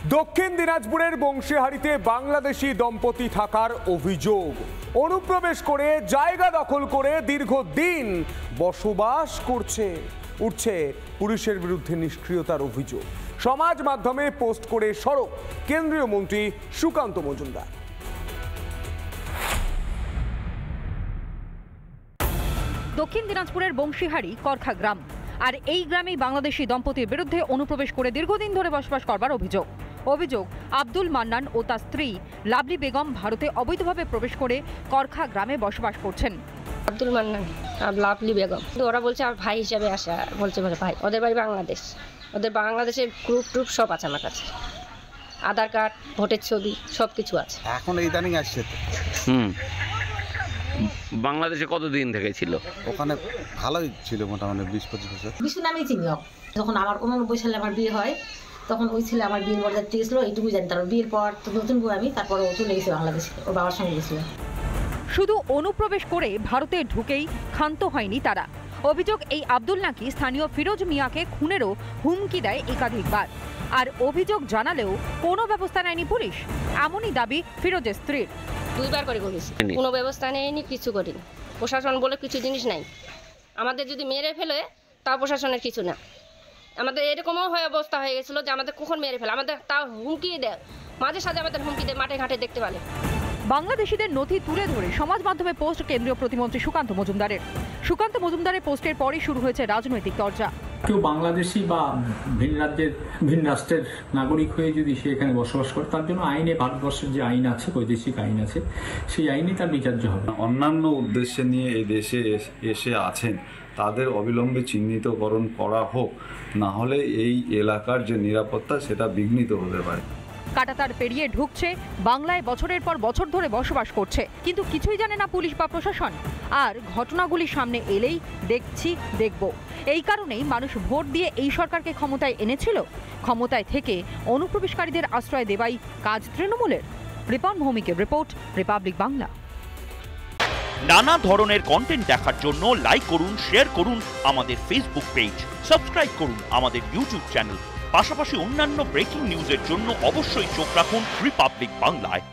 দক্ষিণ দিনাজপুরের বংশীহারিতে বাংলাদেশি দম্পতি থাকার অভিযোগ। অনুপ্রবেশ করে জায়গা দখল করে দীর্ঘদিন বসবাস করছে। উঠছে পুলিশের বিরুদ্ধে নিষ্ক্রিয়তার অভিযোগ। সমাজ মাধ্যমে পোস্ট করে সরব কেন্দ্রীয় মন্ত্রী সুকান্ত মজুমদার। দক্ষিণ দিনাজপুরের বংশীহারি করখা গ্রাম, আর এই গ্রামেই বাংলাদেশি দম্পতির বিরুদ্ধে অনুপ্রবেশ করে দীর্ঘদিন ধরে বসবাস করবার অভিযোগ। আব্দুল মান্নান ও তার স্ত্রী লাভলি বেগম ভারতে অবৈধভাবে প্রবেশ করে করখা গ্রামে বসবাস করছেন। আব্দুল মান্নান আর লাভলি বেগম, ওরা বলছে আমার ভাই হিসাবে আসা, বলছে ভাই। ওদের বাড়ি বাংলাদেশ, ওদের বাংলাদেশের গ্রুপ ট্রুপ সব আছে আমার কাছে, আধার কার্ড, ভোটের ছবি সব কিছু আছে। এখন ইদানিং আসছে তো। বাংলাদেশে কতদিন থেকে ছিল? ওখানে ভালোই ছিল, মোটামুটি 20-25 বছর। বিশু নামেই চিনি। যখন আমার 89 সালে আমার বিয়ে হয়, তখন ওই ছেলে আমার বিয়ের বরযাত্রী গেছিল, এইটুকুই জানি। তারপর বিয়ের পর তো নতুন বউ আমি, তারপরে ও চলে গেছে বাংলাদেশে, ওর বাবার সঙ্গে গেছিল। শুধু অনুপ্রবেশ করে ভারতে ঢুকেই ক্ষান্ত হয়নি তারা। অভিযোগ, এই আব্দুল নাকি স্থানীয় ফিরোজ মিয়াকে খুনেরও হুমকি দেয় একাধিকবার। আর অভিযোগ জানালেও কোনো ব্যবস্থা নেয়নি পুলিশ, এমনই দাবি ফিরোজের স্ত্রীর। 2বার করে বলেছি, কোনো ব্যবস্থা নেয়নি, কিছু করিনি। প্রশাসন বলে কিছু জিনিস নাই। আমাদের যদি মেরে ফেলে তাও প্রশাসনের কিছু না। আমাদের এরকমও অবস্থা হয়ে গেছিল যে আমাদের কখন মেরে ফেলে, আমাদের তাও হুমকি দেয়, মাঝে সাঝে আমাদের হুমকি দেয়, মাঠে ঘাটে দেখতে পেলে। বাংলাদেশিদের নথি তুলে ধরে সমাজ মাধ্যমে পোস্ট কেন্দ্রীয় প্রতিমন্ত্রী সুকান্ত মজুমদারের পোস্টের পরই শুরু হয়েছে রাজনৈতিক চর্চা। কেউ বাংলাদেশি বা ভিন রাষ্ট্রের নাগরিক হয়ে যদি সে এখানে বসবাস করে, তার জন্য আইনে, ভারতবর্ষের যে আইন আছে, বৈদেশিক আইন আছে, সেই আইনে তার বিচার্য হবে। অন্যান্য উদ্দেশ্যে নিয়ে এই দেশে এসে আছেন, তাদের অবিলম্বে চিহ্নিতকরণ করা হোক, না হলে এই এলাকার যে নিরাপত্তা সেটা বিঘ্নিত হতে পারে। কাঁটাতার পেরিয়ে ঢুকছে, বাংলায় বছরের পর বছর ধরে বসবাস করছে, কিন্তু কিছুই জানে না পুলিশ বা প্রশাসন। আর ঘটনাগুলি সামনে এলেই দেখছি দেখব। এই কারণেই মানুষ ভোট দিয়ে এই সরকারকে ক্ষমতায় এনেছিল। ক্ষমতায় থেকে অনুপ্রবেশকারীদের আশ্রয় দেওয়াই কাজ তৃণমূলের। রিপন ভৌমিকের রিপোর্ট, রিপাবলিক বাংলা। নানা ধরনের কন্টেন্ট দেখার জন্য লাইক করুন, শেয়ার করুন আমাদের ফেসবুক পেজ, সাবস্ক্রাইব করুন আমাদের ইউটিউব চ্যানেল। পাশাপাশি অন্যান্য ব্রেকিং নিউজের জন্য অবশ্যই চোখ রাখুন রিপাবলিক বাংলায়।